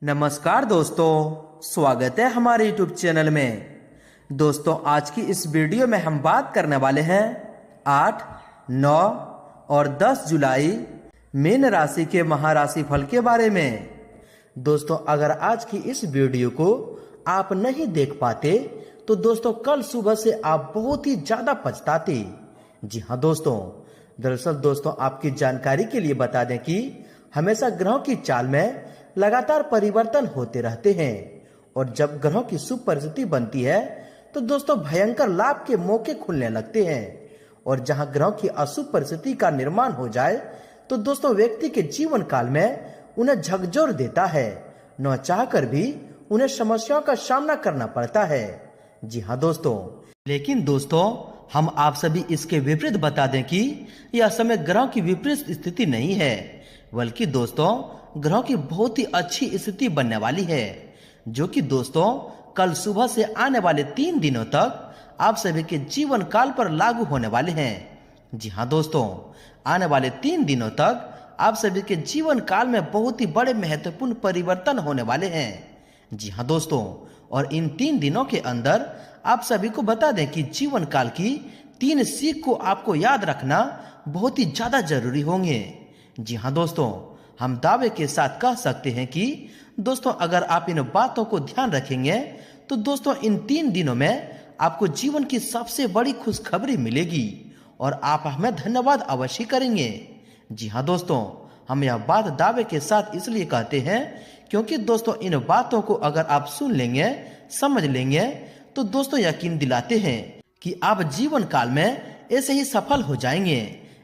नमस्कार दोस्तों, स्वागत है हमारे YouTube चैनल में। दोस्तों, आज की इस वीडियो में हम बात करने वाले हैं 8, 9 और 10 जुलाई मीन राशि के महाराशि फल के बारे में। दोस्तों, अगर आज की इस वीडियो को आप नहीं देख पाते तो दोस्तों कल सुबह से आप बहुत ही ज्यादा पछताते। जी हाँ दोस्तों, दरअसल दोस्तों आपकी जानकारी के लिए बता दें कि हमेशा ग्रहों की चाल में लगातार परिवर्तन होते रहते हैं और जब ग्रहों की शुभ परिस्थिति बनती है तो दोस्तों भयंकर लाभ के मौके खुलने लगते हैं और जहां ग्रहों की अशुभ परिस्थिति का निर्माण हो जाए तो दोस्तों व्यक्ति के जीवन काल में उन्हें झकझोर देता है। न चाहकर भी उन्हें समस्याओं का सामना करना पड़ता है। जी हाँ दोस्तों, लेकिन दोस्तों हम आप सभी इसके विपरीत बता दें कि यह समय ग्रहों की विपरीत स्थिति नहीं है, बल्कि दोस्तों ग्रहों की बहुत ही अच्छी स्थिति बनने वाली है, जो कि दोस्तों कल सुबह से आने वाले 3 दिनों तक आप सभी के जीवन काल पर लागू होने वाले हैं। जी हाँ दोस्तों, आने वाले 3 दिनों तक आप सभी के जीवन काल में बहुत ही बड़े महत्वपूर्ण परिवर्तन होने वाले हैं। जी हाँ दोस्तों, और इन 3 दिनों के अंदर आप सभी को बता दें कि जीवन काल की 3 सीख को आपको याद रखना बहुत ही ज्यादा जरूरी होंगे। जी हाँ दोस्तों, हम दावे के साथ कह सकते हैं कि दोस्तों अगर आप इन बातों को ध्यान रखेंगे तो दोस्तों इन 3 दिनों में आपको जीवन की सबसे बड़ी खुशखबरी मिलेगी और आप हमें धन्यवाद अवश्य करेंगे। जी हाँ दोस्तों, हम यह बात दावे के साथ इसलिए कहते हैं क्योंकि दोस्तों इन बातों को अगर आप सुन लेंगे, समझ लेंगे तो दोस्तों यकीन दिलाते हैं कि आप जीवन काल में ऐसे ही सफल हो जाएंगे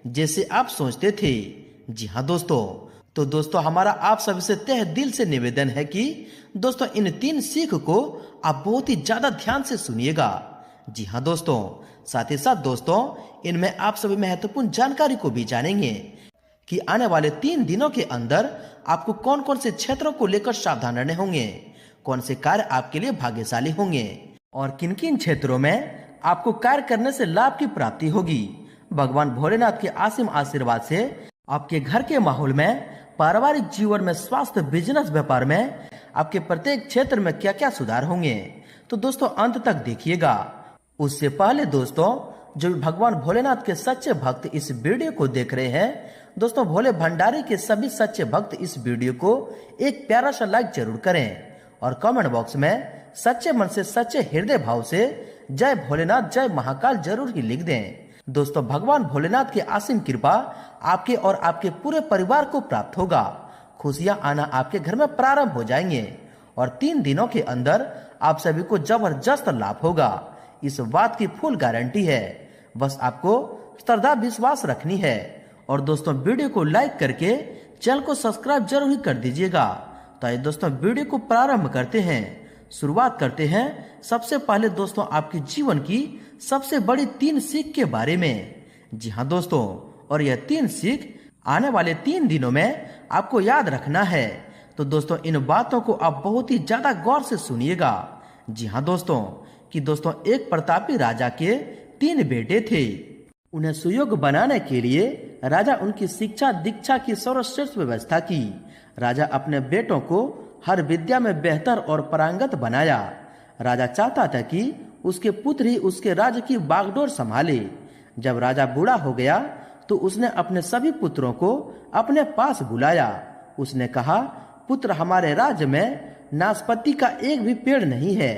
जैसे आप सोचते थे। जी हाँ दोस्तों, तो दोस्तों हमारा आप सभी से तहे दिल से निवेदन है कि दोस्तों इन 3 सीख को आप बहुत ही ज्यादा ध्यान से सुनिएगा। जी हाँ दोस्तों, साथ ही साथ दोस्तों इनमें आप सभी महत्वपूर्ण जानकारी को भी जानेंगे कि आने वाले 3 दिनों के अंदर आपको कौन कौन से क्षेत्रों को लेकर सावधान रहने होंगे, कौन से कार्य आपके लिए भाग्यशाली होंगे और किन किन क्षेत्रों में आपको कार्य करने से लाभ की प्राप्ति होगी। भगवान भोलेनाथ के असीम आशीर्वाद से आपके घर के माहौल में, पारिवारिक जीवन में, स्वास्थ्य, बिजनेस, व्यापार में आपके प्रत्येक क्षेत्र में क्या क्या सुधार होंगे, तो दोस्तों अंत तक देखिएगा। उससे पहले दोस्तों जो भगवान भोलेनाथ के सच्चे भक्त इस वीडियो को देख रहे हैं, दोस्तों भोले भंडारी के सभी सच्चे भक्त इस वीडियो को एक प्यारा सा लाइक जरूर करें और कमेंट बॉक्स में सच्चे मन से, सच्चे हृदय भाव से जय भोलेनाथ, जय महाकाल जरूर ही लिख दें। दोस्तों भगवान भोलेनाथ की असीम कृपा आपके और आपके पूरे परिवार को प्राप्त होगा। खुशियां आना आपके घर में प्रारंभ हो जाएंगे और 3 दिनों के अंदर आप सभी को जबरदस्त लाभ होगा। इस बात की फुल गारंटी है, बस आपको श्रद्धा विश्वास रखनी है। और दोस्तों वीडियो को लाइक करके चैनल को सब्सक्राइब जरूर ही कर दीजिएगा। तो आइए दोस्तों वीडियो को प्रारंभ करते हैं। शुरुआत करते हैं सबसे पहले दोस्तों आपके जीवन की सबसे बड़ी 3 सीख के बारे में। जी हाँ दोस्तों, और यह 3 सीख आने वाले 3 दिनों में आपको याद रखना है। तो दोस्तों इन बातों को आप बहुत ही ज्यादा गौर से सुनिएगा। जी हाँ दोस्तों, कि दोस्तों एक प्रतापी राजा के 3 बेटे थे। उन्हें सुयोग बनाने के लिए राजा उनकी शिक्षा दीक्षा की सर्वश्रेष्ठ व्यवस्था की। राजा अपने बेटों को हर विद्या में बेहतर और पारंगत बनाया। राजा चाहता था कि उसके पुत्र ही उसके राज्य की बागडोर संभाले। जब राजा बूढ़ा हो गया तो उसने अपने सभी पुत्रों को अपने पास बुलाया। उसने कहा, पुत्र, हमारे राज्य में नाशपाती का एक भी पेड़ नहीं है,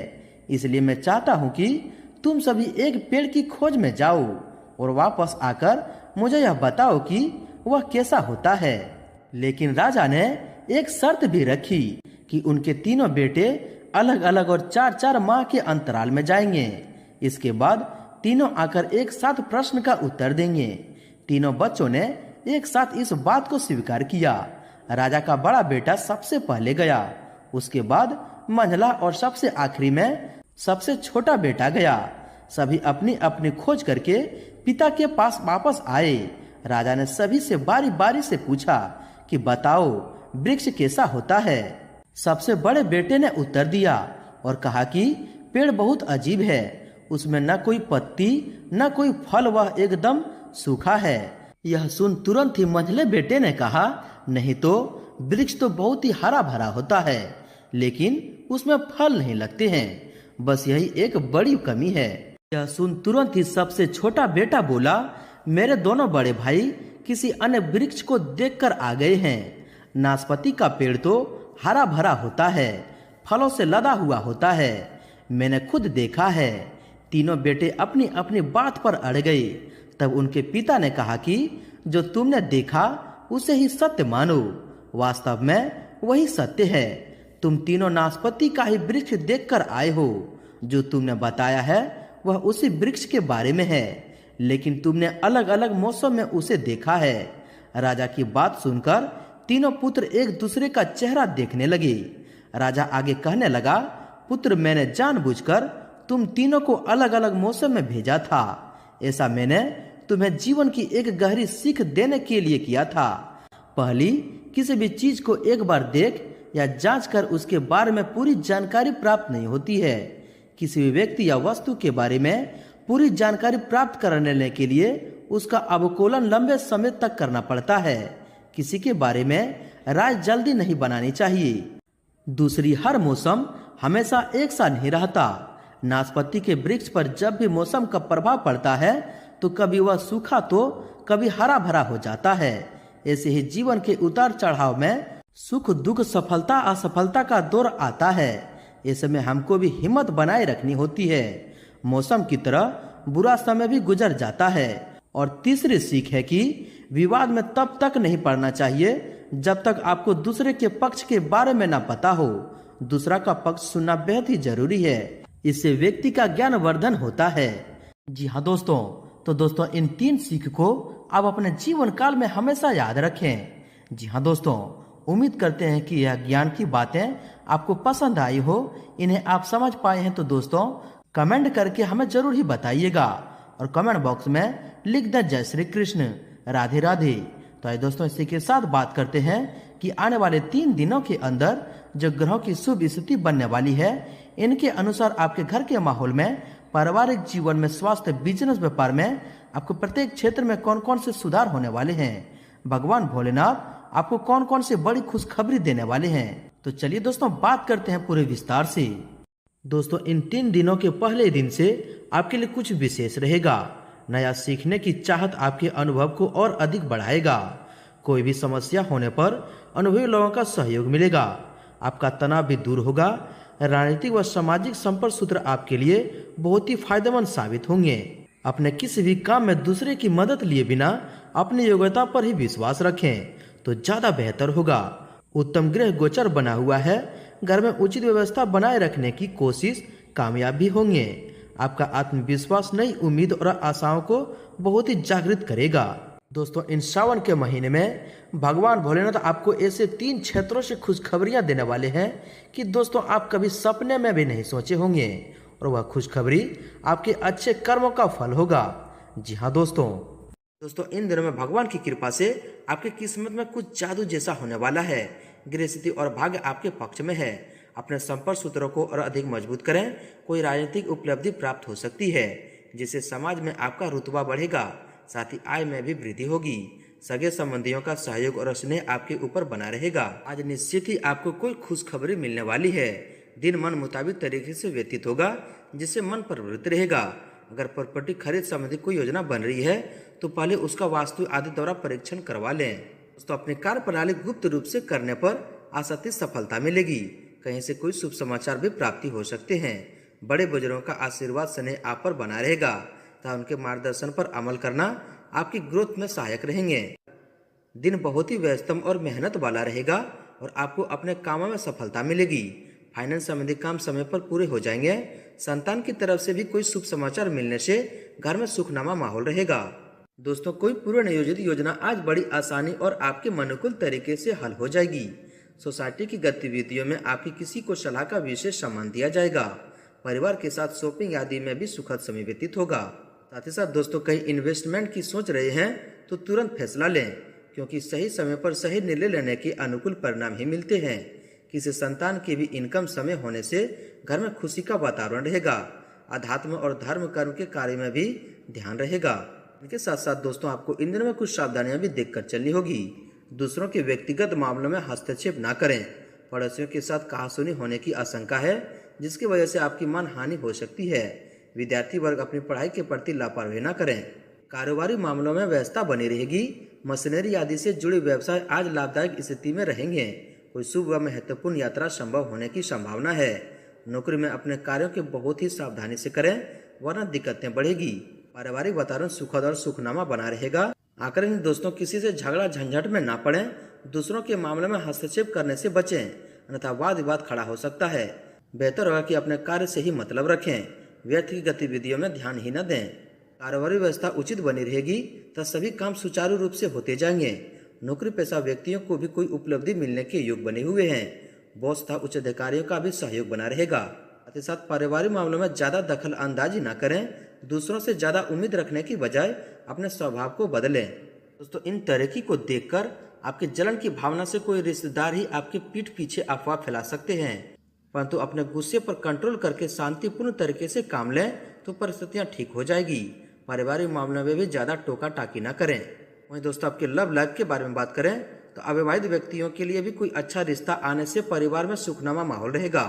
इसलिए मैं चाहता हूँ कि तुम सभी एक पेड़ की खोज में जाओ और वापस आकर मुझे यह बताओ कि वह कैसा होता है। लेकिन राजा ने एक शर्त भी रखी कि उनके तीनों बेटे अलग अलग और 4-4 माह के अंतराल में जाएंगे। इसके बाद तीनों आकर एक साथ प्रश्न का उत्तर देंगे। तीनों बच्चों ने एक साथ इस बात को स्वीकार किया। राजा का बड़ा बेटा सबसे पहले गया, उसके बाद मंझला और सबसे आखिरी में सबसे छोटा बेटा गया। सभी अपनी अपनी खोज करके पिता के पास वापस आए। राजा ने सभी से बारी बारी से पूछा कि बताओ वृक्ष कैसा होता है। सबसे बड़े बेटे ने उत्तर दिया और कहा कि पेड़ बहुत अजीब है, उसमें न कोई पत्ती न कोई फल, वह एकदम सूखा है। यह सुन तुरंत ही मंझले बेटे ने कहा, नहीं तो वृक्ष तो बहुत ही हरा भरा होता है, लेकिन उसमें फल नहीं लगते हैं। बस यही एक बड़ी कमी है। यह सुन तुरंत ही सबसे छोटा बेटा बोला, मेरे दोनों बड़े भाई किसी अन्य वृक्ष को देखकर आ गए हैं। नाशपाती का पेड़ तो हरा भरा होता है, फलों से लदा हुआ होता है, मैंने खुद देखा है। तीनों बेटे अपनी अपनी बात पर अड़ गए। तब उनके पिता ने कहा कि जो तुमने देखा उसे ही सत्य मानो, वास्तव में वही सत्य है। तुम तीनों नाशपाती का ही वृक्ष देखकर आए हो। जो तुमने बताया है वह उसी वृक्ष के बारे में है, लेकिन तुमने अलग अलग मौसम में उसे देखा है। राजा की बात सुनकर तीनों पुत्र एक दूसरे का चेहरा देखने लगे। राजा आगे कहने लगा, पुत्र, मैंने जानबूझकर तुम तीनों को अलग अलग मौसम में भेजा था। ऐसा मैंने तुम्हें जीवन की एक गहरी सीख देने के लिए किया था। पहली, किसी भी चीज को एक बार देख या जांच कर उसके बारे में पूरी जानकारी प्राप्त नहीं होती है। किसी भी व्यक्ति या वस्तु के बारे में पूरी जानकारी प्राप्त करने के लिए उसका अवलोकन लंबे समय तक करना पड़ता है। किसी के बारे में राय जल्दी नहीं बनानी चाहिए। दूसरी, हर मौसम हमेशा एक सा नहीं रहता। नाशपाती के वृक्ष पर जब भी मौसम का प्रभाव पड़ता है तो कभी वह सूखा तो कभी हरा भरा हो जाता है। ऐसे ही जीवन के उतार चढ़ाव में सुख दुख, सफलता असफलता का दौर आता है। ऐसे में हमको भी हिम्मत बनाए रखनी होती है। मौसम की तरह बुरा समय भी गुजर जाता है। और तीसरी सीख है कि विवाद में तब तक नहीं पड़ना चाहिए जब तक आपको दूसरे के पक्ष के बारे में ना पता हो। दूसरा का पक्ष सुनना बेहद ही जरूरी है। इससे व्यक्ति का ज्ञान वर्धन होता है। जी हाँ दोस्तों, तो दोस्तों इन 3 सीख को आप अपने जीवन काल में हमेशा याद रखें। जी हाँ दोस्तों, उम्मीद करते हैं कि यह ज्ञान की बातें आपको पसंद आई हो, इन्हें आप समझ पाए हैं। तो दोस्तों कमेंट करके हमें जरूर ही बताइएगा और कमेंट बॉक्स में लिख दें जय श्री कृष्ण, राधे राधे। तो आइए दोस्तों इसी के साथ बात करते हैं कि आने वाले 3 दिनों के अंदर जो ग्रहों की शुभ स्थिति बनने वाली है, इनके अनुसार आपके घर के माहौल में, पारिवारिक जीवन में, स्वास्थ्य, बिजनेस, व्यापार में आपको प्रत्येक क्षेत्र में कौन कौन से सुधार होने वाले हैं। भगवान भोलेनाथ आपको कौन कौन से बड़ी खुशखबरी देने वाले हैं। तो चलिए दोस्तों बात करते हैं पूरे विस्तार से। दोस्तों इन 3 दिनों के पहले दिन से आपके लिए कुछ विशेष रहेगा। नया सीखने की चाहत आपके अनुभव को और अधिक बढ़ाएगा। कोई भी समस्या होने पर अनुभवी लोगों का सहयोग मिलेगा। आपका तनाव भी दूर होगा। राजनीतिक व सामाजिक संपर्क सूत्र आपके लिए बहुत ही फायदेमंद साबित होंगे। अपने किसी भी काम में दूसरे की मदद लिए बिना अपनी योग्यता पर ही विश्वास रखें तो ज्यादा बेहतर होगा। उत्तम ग्रह गोचर बना हुआ है। घर में उचित व्यवस्था बनाए रखने की कोशिश कामयाब भी होंगे। आपका आत्मविश्वास नई उम्मीद और आशाओं को बहुत ही जागृत करेगा। दोस्तों इन सावन के महीने में भगवान भोलेनाथ आपको ऐसे 3 क्षेत्रों से खुशखबरियां देने वाले हैं कि दोस्तों आप कभी सपने में भी नहीं सोचे होंगे, और वह खुशखबरी आपके अच्छे कर्मों का फल होगा। जी हाँ दोस्तों इन दिनों में भगवान की कृपा से आपकी किस्मत में कुछ जादू जैसा होने वाला है। गृह स्थिति और भाग्य आपके पक्ष में है। अपने संपर्क सूत्रों को और अधिक मजबूत करें। कोई राजनीतिक उपलब्धि प्राप्त हो सकती है जिससे समाज में आपका रुतबा बढ़ेगा। साथ ही आय में भी वृद्धि होगी। सगे संबंधियों का सहयोग और स्नेह आपके ऊपर बना रहेगा। आज निश्चित ही आपको कोई खुशखबरी मिलने वाली है। दिन मन मुताबिक तरीके से व्यतीत होगा जिससे मन प्रवृत्त रहेगा। अगर प्रॉपर्टी खरीद संबंधी कोई योजना बन रही है तो पहले उसका वास्तु आदि द्वारा परीक्षण करवा लें। तो अपनी कार्य प्रणाली गुप्त रूप से करने पर आशातीत सफलता मिलेगी। कहीं से कोई शुभ समाचार भी प्राप्ति हो सकते हैं। बड़े बुजुर्गों का आशीर्वाद स्नेह आप पर बना रहेगा तथा उनके मार्गदर्शन पर अमल करना आपकी ग्रोथ में सहायक रहेंगे। दिन बहुत ही व्यस्तम और मेहनत वाला रहेगा और आपको अपने कामों में सफलता मिलेगी। फाइनेंस संबंधी काम समय पर पूरे हो जाएंगे। संतान की तरफ से भी कोई शुभ समाचार मिलने से घर में सुखनामा माहौल रहेगा। दोस्तों कोई पूर्व नियोजित योजना आज बड़ी आसानी और आपके अनुकूल तरीके से हल हो जाएगी। सोसाइटी की गतिविधियों में आपकी किसी को सलाह का विशेष सम्मान दिया जाएगा। परिवार के साथ शॉपिंग आदि में भी सुखद समय व्यतीत होगा। साथ ही साथ दोस्तों कहीं इन्वेस्टमेंट की सोच रहे हैं तो तुरंत फैसला लें, क्योंकि सही समय पर सही निर्णय लेने के अनुकूल परिणाम ही मिलते हैं। किसी संतान की भी इनकम समय होने से घर में खुशी का वातावरण रहेगा। अध्यात्म और धर्म कर्म के कार्य में भी ध्यान रहेगा। इनके साथ साथ दोस्तों आपको इन दिनों में कुछ सावधानियां भी देखकर चलनी होगी। दूसरों के व्यक्तिगत मामलों में हस्तक्षेप ना करें पड़ोसियों के साथ कहासुनी होने की आशंका है, जिसकी वजह से आपकी मान हानि हो सकती है। विद्यार्थी वर्ग अपनी पढ़ाई के प्रति लापरवाही न करें। कारोबारी मामलों में व्यस्तता बनी रहेगी। मशीनरी आदि से जुड़े व्यवसाय आज लाभदायक स्थिति में रहेंगे। कोई शुभ व महत्वपूर्ण यात्रा संभव होने की संभावना है। नौकरी में अपने कार्यों के बहुत ही सावधानी से करें, वरना दिक्कतें बढ़ेगी। पारिवारिक वातावरण सुखद और सुखनामा बना रहेगा। आखिर में दोस्तों, किसी से झगड़ा झंझट में ना पड़ें। दूसरों के मामले में हस्तक्षेप करने से बचें, अन्यथा वाद विवाद खड़ा हो सकता है। बेहतर होगा कि अपने कार्य से ही मतलब रखें, व्यर्थ की गतिविधियों में ध्यान ही न दें। कारोबारी व्यवस्था उचित बनी रहेगी तो सभी काम सुचारू रूप से होते जाएंगे। नौकरी पेशा व्यक्तियों को भी कोई उपलब्धि मिलने के योग बने हुए हैं। बॉस तथा उच्च अधिकारियों का भी सहयोग बना रहेगा। साथ ही साथ पारिवारिक मामलों में ज्यादा दखल अंदाजी न करें। दूसरों से ज्यादा उम्मीद रखने की बजाय अपने स्वभाव को बदलें। दोस्तों, इन तरक्की को देखकर आपके जलन की भावना से कोई रिश्तेदार ही आपके पीठ पीछे अफवाह फैला सकते हैं, परंतु अपने गुस्से पर कंट्रोल करके शांतिपूर्ण तरीके से काम लें तो परिस्थितियां ठीक हो जाएगी। पारिवारिक मामलों में भी ज्यादा टोका टाकी न करें। वहीं दोस्तों, आपके लव लाइफ के बारे में बात करें तो अविवाहित व्यक्तियों के लिए भी कोई अच्छा रिश्ता आने से परिवार में सुखनामा माहौल रहेगा।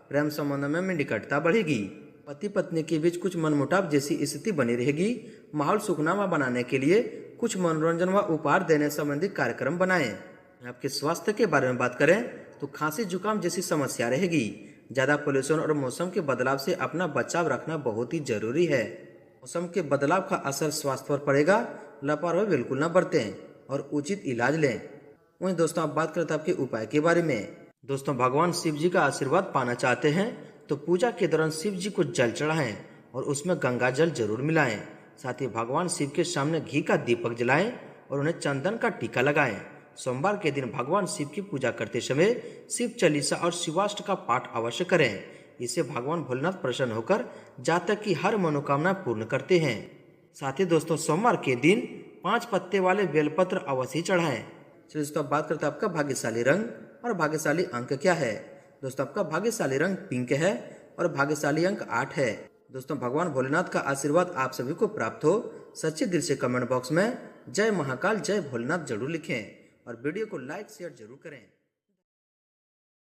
प्रेम संबंधों में निकटता बढ़ेगी। पति पत्नी के बीच कुछ मनमुटाव जैसी स्थिति बनी रहेगी। माहौल सुखनामा बनाने के लिए कुछ मनोरंजन व उपहार देने संबंधी कार्यक्रम बनाएं। आपके स्वास्थ्य के बारे में बात करें तो खांसी जुकाम जैसी समस्या रहेगी। ज्यादा पोल्यूशन और मौसम के बदलाव से अपना बचाव रखना बहुत ही जरूरी है। मौसम के बदलाव का असर स्वास्थ्य पर पड़ेगा। लापरवाही बिल्कुल न बरतें और उचित इलाज लें। वहीं दोस्तों, आप बात करते हैं आपके उपाय के बारे में। दोस्तों, भगवान शिव जी का आशीर्वाद पाना चाहते हैं तो पूजा के दौरान शिव जी को जल चढ़ाएं और उसमें गंगा जल जरूर मिलाएं। साथ ही भगवान शिव के सामने घी का दीपक जलाएं और उन्हें चंदन का टीका लगाएं। सोमवार के दिन भगवान शिव की पूजा करते समय शिव चालीसा और शिवाष्ट का पाठ अवश्य करें। इससे भगवान भोलेनाथ प्रसन्न होकर जातक की हर मनोकामना पूर्ण करते हैं। साथ ही दोस्तों, सोमवार के दिन 5 पत्ते वाले बेलपत्र अवश्य चढ़ाएं। चलिए दोस्तों, बात करते हैं आपका भाग्यशाली रंग और भाग्यशाली अंक क्या है। दोस्तों, आपका भाग्यशाली रंग पिंक है और भाग्यशाली अंक 8 है। दोस्तों, भगवान भोलेनाथ का आशीर्वाद आप सभी को प्राप्त हो। सच्चे दिल से कमेंट बॉक्स में जय महाकाल जय भोलेनाथ जरूर लिखें और वीडियो को लाइक शेयर जरूर करें।